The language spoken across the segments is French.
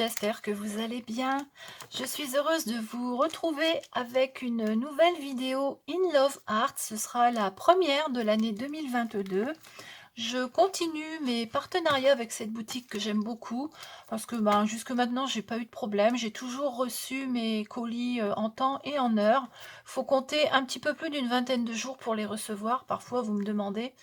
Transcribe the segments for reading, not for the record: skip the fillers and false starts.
j'espère que vous allez bien. Je suis heureuse de vous retrouver avec une nouvelle vidéo In Love Art. Ce sera la première de l'année 2022. Je continue mes partenariats avec cette boutique que j'aime beaucoup parce que jusque maintenant j'ai pas eu de problème. J'ai toujours reçu mes colis en temps et en heure. Faut compter un petit peu plus d'une vingtaine de jours pour les recevoir. Parfois vous me demandez.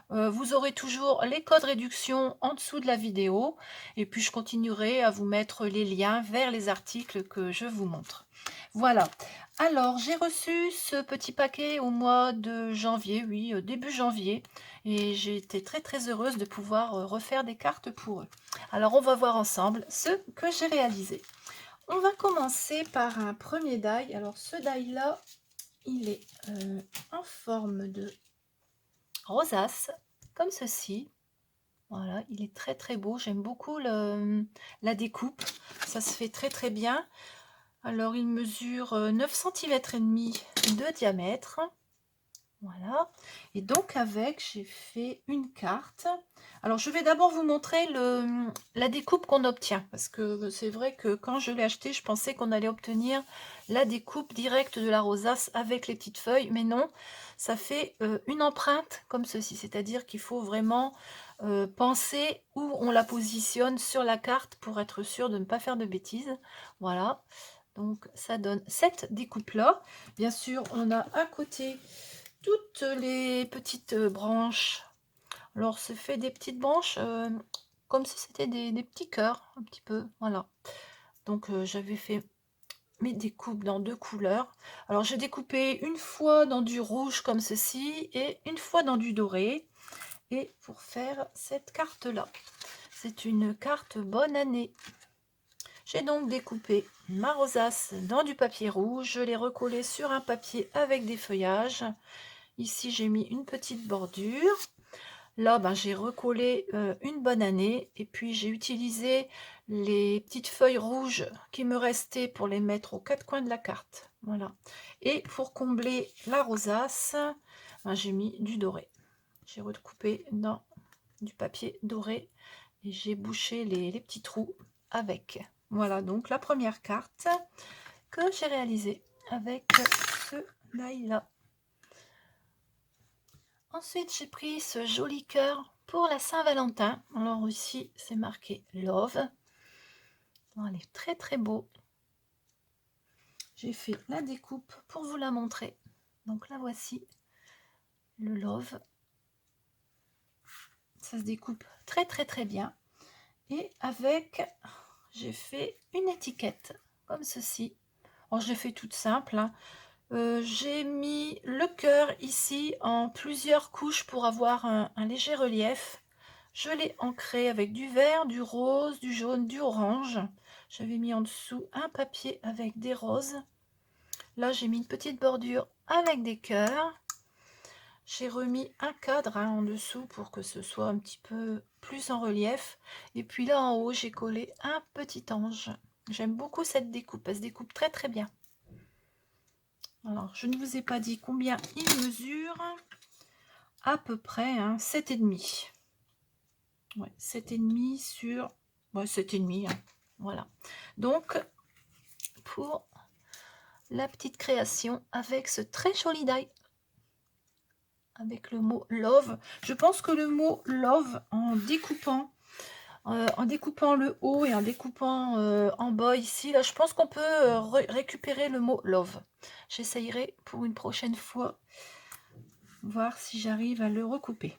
Vous aurez toujours les codes réduction en dessous de la vidéo et puis je continuerai à vous mettre les liens vers les articles que je vous montre. Voilà, alors j'ai reçu ce petit paquet au mois de janvier, oui, début janvier, et j'ai été très heureuse de pouvoir refaire des cartes pour eux. Alors on va voir ensemble ce que j'ai réalisé. On va commencer par un premier die. Alors ce die là, il est en forme de rosace, comme ceci. Voilà, il est très beau. J'aime beaucoup la découpe. Ça se fait très bien. Alors, il mesure 9 cm et demi de diamètre. Voilà. Et donc, avec, j'ai fait une carte. Alors, je vais d'abord vous montrer la découpe qu'on obtient. Parce que c'est vrai que quand je l'ai acheté, je pensais qu'on allait obtenir la découpe directe de la rosace avec les petites feuilles. Mais non, ça fait une empreinte comme ceci. C'est-à-dire qu'il faut vraiment penser où on la positionne sur la carte pour être sûr de ne pas faire de bêtises. Voilà. Donc, ça donne cette découpe-là. Bien sûr, on a à côté toutes les petites branches. Alors, c'est fait des petites branches comme si c'était des petits cœurs, un petit peu. Voilà. Donc, j'avais fait mes découpes dans deux couleurs. Alors, j'ai découpé une fois dans du rouge comme ceci et une fois dans du doré. Et pour faire cette carte-là, c'est une carte bonne année. J'ai donc découpé ma rosace dans du papier rouge. Je l'ai recollée sur un papier avec des feuillages. Ici, j'ai mis une petite bordure. Là, j'ai recollé une bonne année. Et puis, j'ai utilisé les petites feuilles rouges qui me restaient pour les mettre aux quatre coins de la carte. Voilà. Et pour combler la rosace, j'ai mis du doré. J'ai recoupé dans du papier doré et j'ai bouché les petits trous avec. Voilà donc la première carte que j'ai réalisée avec ce die là. Ensuite, j'ai pris ce joli cœur pour la Saint-Valentin. Alors ici, c'est marqué Love. Alors, il est très beau. J'ai fait la découpe pour vous la montrer. Donc la voici, le Love. Ça se découpe très bien. Et avec, j'ai fait une étiquette comme ceci. Alors, je l'ai fait toute simple, hein. J'ai mis le cœur ici en plusieurs couches pour avoir un léger relief. Je l'ai ancré avec du vert, du rose, du jaune, du orange. J'avais mis en dessous un papier avec des roses. Là, j'ai mis une petite bordure avec des cœurs. J'ai remis un cadre en dessous pour que ce soit un petit peu plus en relief. Et puis là, en haut, j'ai collé un petit ange. J'aime beaucoup cette découpe. Elle se découpe très bien. Alors, je ne vous ai pas dit combien il mesure. À peu près 7,5. Ouais, 7,5 sur... Ouais, 7,5. Voilà. Donc, pour la petite création avec ce très joli die. Avec le mot love. Je pense que le mot love, en découpant le haut et en découpant en bas ici, là, je pense qu'on peut récupérer le mot love. J'essayerai pour une prochaine fois, voir si j'arrive à le recouper.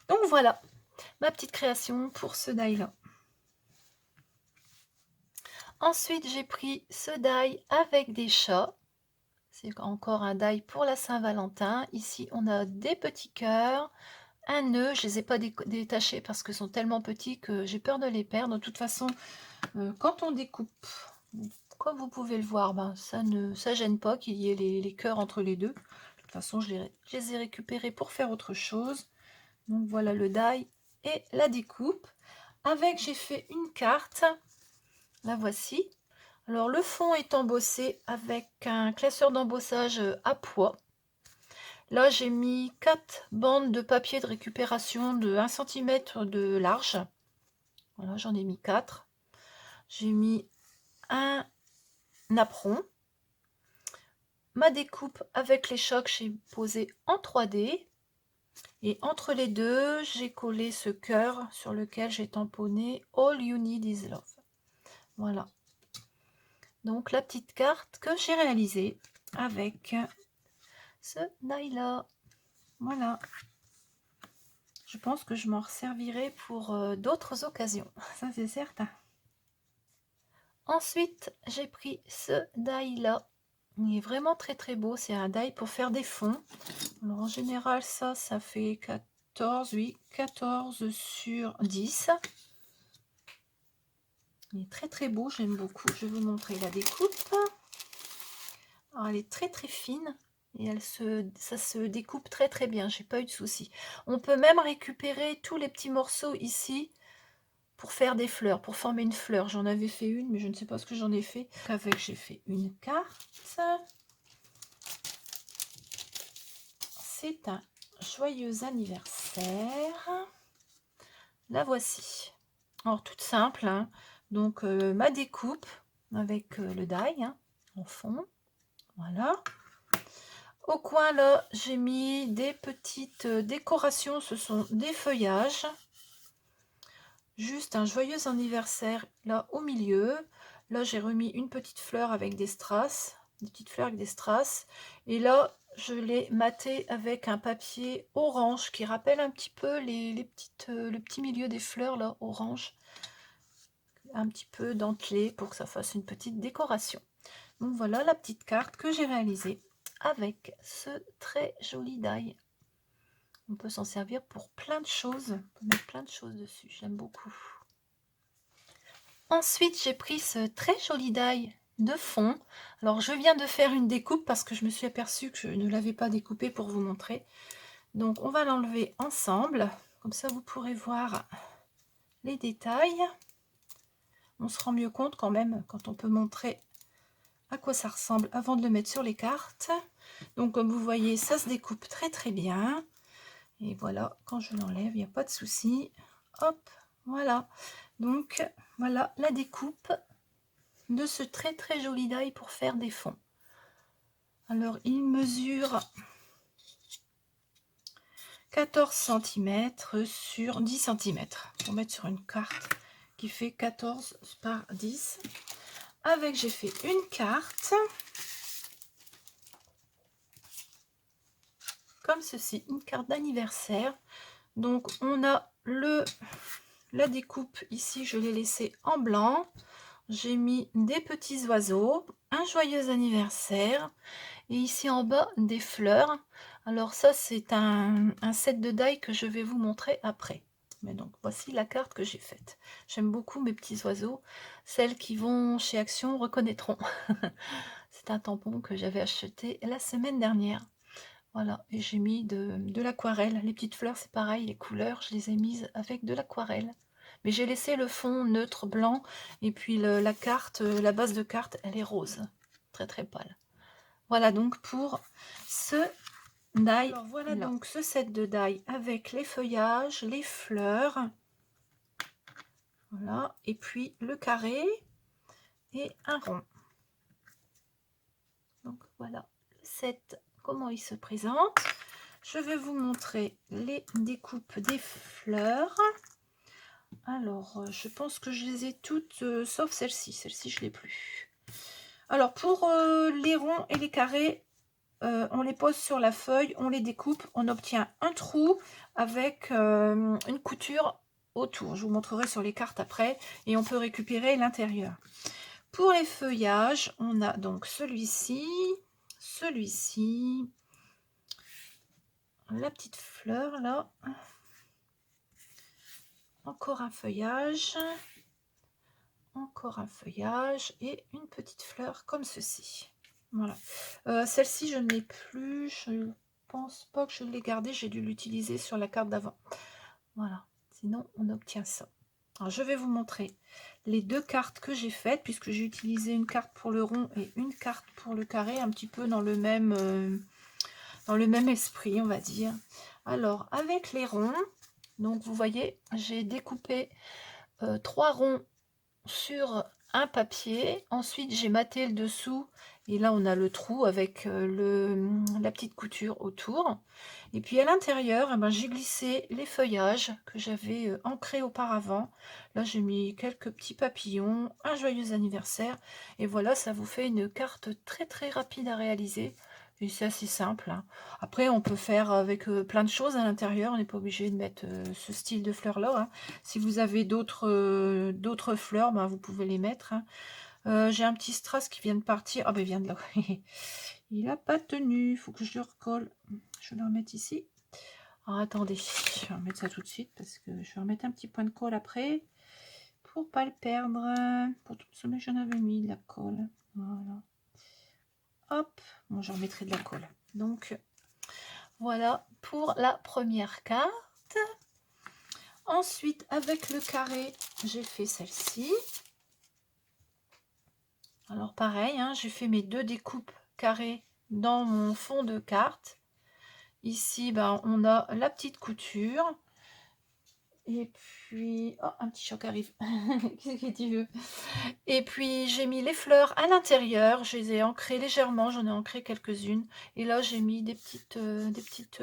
Donc voilà, ma petite création pour ce die là. Ensuite, j'ai pris ce die avec des chats. C'est encore un die pour la Saint-Valentin. Ici, on a des petits cœurs, un nœud. Je ne les ai pas détachés parce qu'ils sont tellement petits que j'ai peur de les perdre. De toute façon, quand on découpe, comme vous pouvez le voir, ça ne gêne pas qu'il y ait les cœurs entre les deux. De toute façon, je les ai récupérés pour faire autre chose. Donc voilà le die et la découpe. Avec, j'ai fait une carte. La voici. Alors le fond est embossé avec un classeur d'embossage à pois. Là, j'ai mis 4 bandes de papier de récupération de 1 cm de large. Voilà, j'en ai mis 4. J'ai mis un napperon. Ma découpe avec les chocs, j'ai posé en 3D. Et entre les deux, j'ai collé ce cœur sur lequel j'ai tamponné All You Need Is Love. Voilà. Donc la petite carte que j'ai réalisée avec ce die-là. Voilà. Je pense que je m'en resservirai pour d'autres occasions. Ça, c'est certain. Ensuite, j'ai pris ce die-là. Il est vraiment très très beau. C'est un die pour faire des fonds. Alors en général, ça fait 14, oui, 14 sur 10. Il est très très beau, j'aime beaucoup. Je vais vous montrer la découpe. Alors, elle est très très fine et ça se découpe très très bien. J'ai pas eu de soucis. On peut même récupérer tous les petits morceaux ici pour faire des fleurs, pour former une fleur. J'en avais fait une, mais je ne sais pas ce que j'en ai fait. Avec, j'ai fait une carte. C'est un joyeux anniversaire. La voici. Alors, toute simple, hein. Donc, ma découpe avec le die hein, en fond. Voilà. Au coin, là, j'ai mis des petites décorations. Ce sont des feuillages. Juste un joyeux anniversaire, là, au milieu. Là, j'ai remis une petite fleur avec des strass. Des petites fleurs avec des strass. Et là, je l'ai maté avec un papier orange qui rappelle un petit peu le petit milieu des fleurs, là, orange. Un petit peu dentelé pour que ça fasse une petite décoration. Donc voilà la petite carte que j'ai réalisée avec ce très joli die. On peut s'en servir pour plein de choses. On peut mettre plein de choses dessus. J'aime beaucoup. Ensuite, j'ai pris ce très joli die de fond. Alors, je viens de faire une découpe parce que je me suis aperçue que je ne l'avais pas découpé pour vous montrer. Donc, on va l'enlever ensemble. Comme ça, vous pourrez voir les détails. On se rend mieux compte quand même quand on peut montrer à quoi ça ressemble avant de le mettre sur les cartes. Donc comme vous voyez, ça se découpe très très bien. Et voilà, quand je l'enlève, il n'y a pas de souci. Hop, voilà. Donc voilà la découpe de ce très très joli die pour faire des fonds. Alors il mesure 14 cm sur 10 cm. Pour mettre sur une carte qui fait 14 par 10. Avec, j'ai fait une carte. Comme ceci, une carte d'anniversaire. Donc on a la découpe ici, je l'ai laissée en blanc. J'ai mis des petits oiseaux, un joyeux anniversaire et ici en bas des fleurs. Alors ça c'est un set de die que je vais vous montrer après. Mais donc voici la carte que j'ai faite. J'aime beaucoup mes petits oiseaux. Celles qui vont chez Action reconnaîtront. C'est un tampon que j'avais acheté la semaine dernière. Voilà, et j'ai mis de l'aquarelle. Les petites fleurs, c'est pareil, les couleurs, je les ai mises avec de l'aquarelle. Mais j'ai laissé le fond neutre blanc, et puis la carte, la base de carte, elle est rose. Très très pâle. Voilà donc pour ce die. Alors voilà donc ce set de die avec les feuillages, les fleurs. Voilà, et puis le carré et un rond. Donc voilà le set, comment il se présente. Je vais vous montrer les découpes des fleurs. Alors, je pense que je les ai toutes, sauf celle-ci. Celle-ci, je ne l'ai plus. Alors, pour les ronds et les carrés, on les pose sur la feuille, on les découpe, on obtient un trou avec une couture autour. Je vous montrerai sur les cartes après. Et on peut récupérer l'intérieur. Pour les feuillages, on a donc celui-ci, celui-ci, la petite fleur là, encore un feuillage et une petite fleur comme ceci. Voilà, celle-ci je ne l'ai plus, je pense pas que je l'ai gardée, j'ai dû l'utiliser sur la carte d'avant. Voilà, sinon on obtient ça. Alors je vais vous montrer les deux cartes que j'ai faites, puisque j'ai utilisé une carte pour le rond et une carte pour le carré, un petit peu dans le même esprit, on va dire. Alors avec les ronds, donc vous voyez, j'ai découpé 3 ronds sur un papier. Ensuite, j'ai matté le dessous. Et là, on a le trou avec la petite couture autour. Et puis à l'intérieur, eh ben, j'ai glissé les feuillages que j'avais ancrés auparavant. Là, j'ai mis quelques petits papillons, un joyeux anniversaire. Et voilà, ça vous fait une carte très très rapide à réaliser. Et c'est assez simple, hein. Après, on peut faire avec plein de choses à l'intérieur. On n'est pas obligé de mettre ce style de fleurs-là, hein. Si vous avez d'autres fleurs, ben, vous pouvez les mettre, hein. J'ai un petit strass qui vient de partir. Ah ben, il vient de là. Il n'a pas tenu. Il faut que je le recolle. Je vais le remettre ici. Alors, attendez. Je vais remettre ça tout de suite parce que je vais remettre un petit point de colle après pour pas le perdre. Pour tout ce que j'en avais mis de la colle. Voilà. Hop. Bon, je remettrai de la colle. Donc, voilà pour la première carte. Ensuite, avec le carré, j'ai fait celle-ci. Alors pareil, hein, j'ai fait mes 2 découpes carrées dans mon fond de carte. Ici, ben, on a la petite couture. Et puis, oh, un petit choc arrive. Qu'est-ce que tu veux? Et puis, j'ai mis les fleurs à l'intérieur. Je les ai ancrées légèrement. J'en ai ancré quelques-unes. Et là, j'ai mis des petites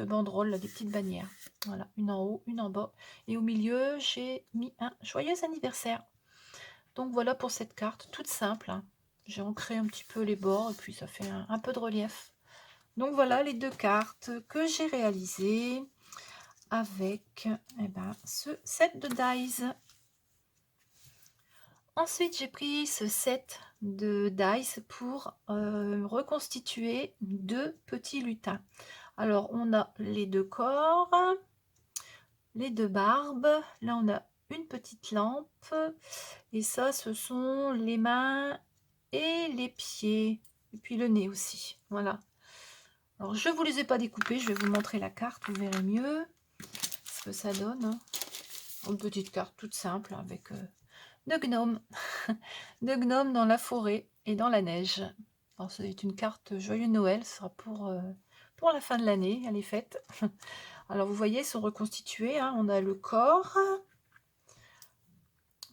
banderoles, là, des petites bannières. Voilà, une en haut, une en bas. Et au milieu, j'ai mis un joyeux anniversaire. Donc, voilà pour cette carte, toute simple, hein. J'ai ancré un petit peu les bords et puis ça fait un peu de relief. Donc, voilà les 2 cartes que j'ai réalisées avec ce set de dies. Ensuite, j'ai pris ce set de dies pour reconstituer 2 petits lutins. Alors, on a les 2 corps, les 2 barbes. Là, on a une petite lampe. Et ça, ce sont les mains et les pieds. Et puis le nez aussi. Voilà. Alors, je ne vous les ai pas découpés. Je vais vous montrer la carte. Vous verrez mieux ce que ça donne, hein. Une petite carte toute simple avec 2 gnomes. 2 gnomes dans la forêt et dans la neige. Alors, c'est une carte Joyeux Noël. Ce sera pour la fin de l'année. Elle est faite. Alors, vous voyez, ils sont reconstitués, hein. On a le corps.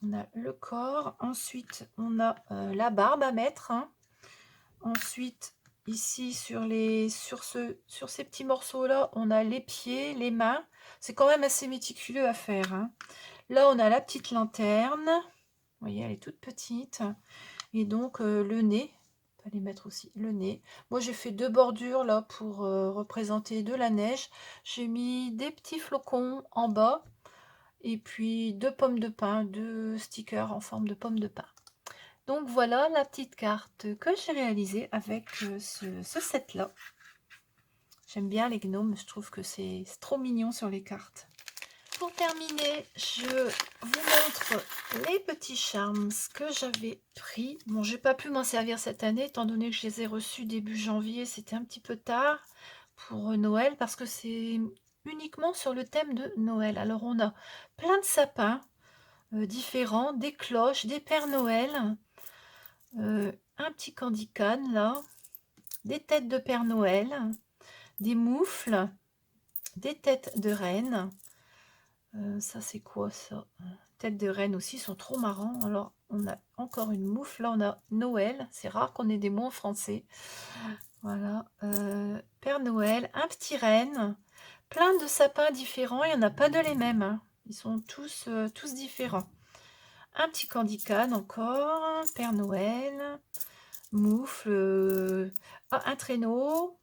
On a le corps. Ensuite, on a la barbe à mettre, hein. Ensuite, ici, sur ces petits morceaux-là, on a les pieds, les mains. C'est quand même assez méticuleux à faire, hein. Là, on a la petite lanterne. Vous voyez, elle est toute petite. Et donc, le nez. On va les mettre aussi, le nez. Moi, j'ai fait 2 bordures, là, pour représenter de la neige. J'ai mis des petits flocons en bas. Et puis 2 pommes de pin, 2 stickers en forme de pommes de pin. Donc voilà la petite carte que j'ai réalisée avec ce set-là. J'aime bien les gnomes, je trouve que c'est trop mignon sur les cartes. Pour terminer, je vous montre les petits charms que j'avais pris. Bon, j'ai pas pu m'en servir cette année, étant donné que je les ai reçus début janvier. C'était un petit peu tard pour Noël, parce que c'est uniquement sur le thème de Noël. Alors, on a plein de sapins différents, des cloches, des Pères Noël, un petit candy cane, là, des têtes de Père Noël, des moufles, des têtes de reine. Ça, c'est quoi, ça? Têtes de reine aussi, sont trop marrants. Alors, on a encore une moufle. Là, on a Noël. C'est rare qu'on ait des mots en français. Voilà. Père Noël, un petit renne. Plein de sapins différents. Il n'y en a pas de les mêmes, hein. Ils sont tous différents. Un petit candy cane encore. Père Noël. Moufle. Un traîneau.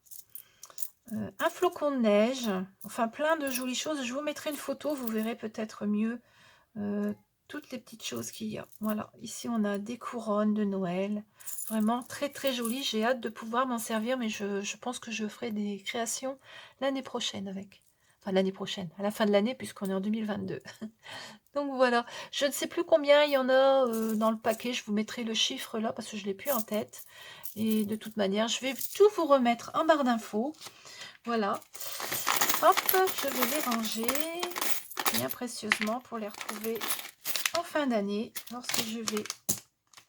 Un flocon de neige, enfin plein de jolies choses. Je vous mettrai une photo, vous verrez peut-être mieux toutes les petites choses qu'il y a. Voilà, ici on a des couronnes de Noël, vraiment très très jolies. J'ai hâte de pouvoir m'en servir, mais je pense que je ferai des créations l'année prochaine avec. Enfin l'année prochaine, à la fin de l'année, puisqu'on est en 2022. Donc voilà, je ne sais plus combien il y en a dans le paquet. Je vous mettrai le chiffre là parce que je ne l'ai plus en tête. Et de toute manière, je vais tout vous remettre en barre d'infos. Voilà. Hop, je vais les ranger bien précieusement pour les retrouver en fin d'année lorsque je vais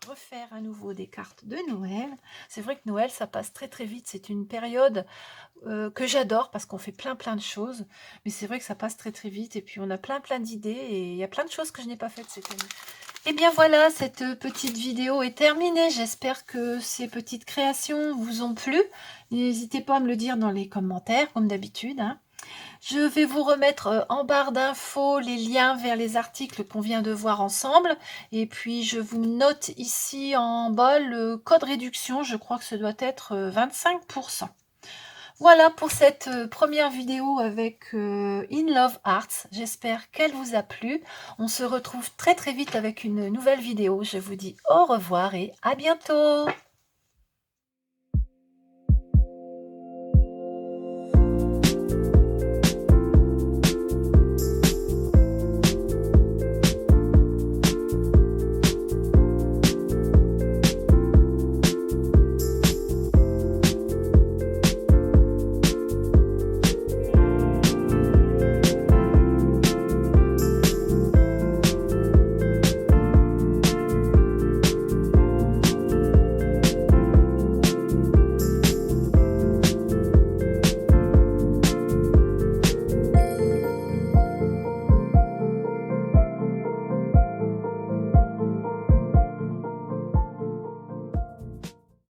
refaire à nouveau des cartes de Noël. C'est vrai que Noël, ça passe très très vite. C'est une période que j'adore parce qu'on fait plein de choses. Mais c'est vrai que ça passe très très vite. Et puis on a plein d'idées. Et il y a plein de choses que je n'ai pas faites cette année. Et bien voilà, cette petite vidéo est terminée. J'espère que ces petites créations vous ont plu. N'hésitez pas à me le dire dans les commentaires, comme d'habitude, hein. Je vais vous remettre en barre d'infos les liens vers les articles qu'on vient de voir ensemble. Et puis, je vous note ici en bas le code réduction. Je crois que ce doit être 25%. Voilà pour cette première vidéo avec In Love Arts. J'espère qu'elle vous a plu. On se retrouve très vite avec une nouvelle vidéo. Je vous dis au revoir et à bientôt.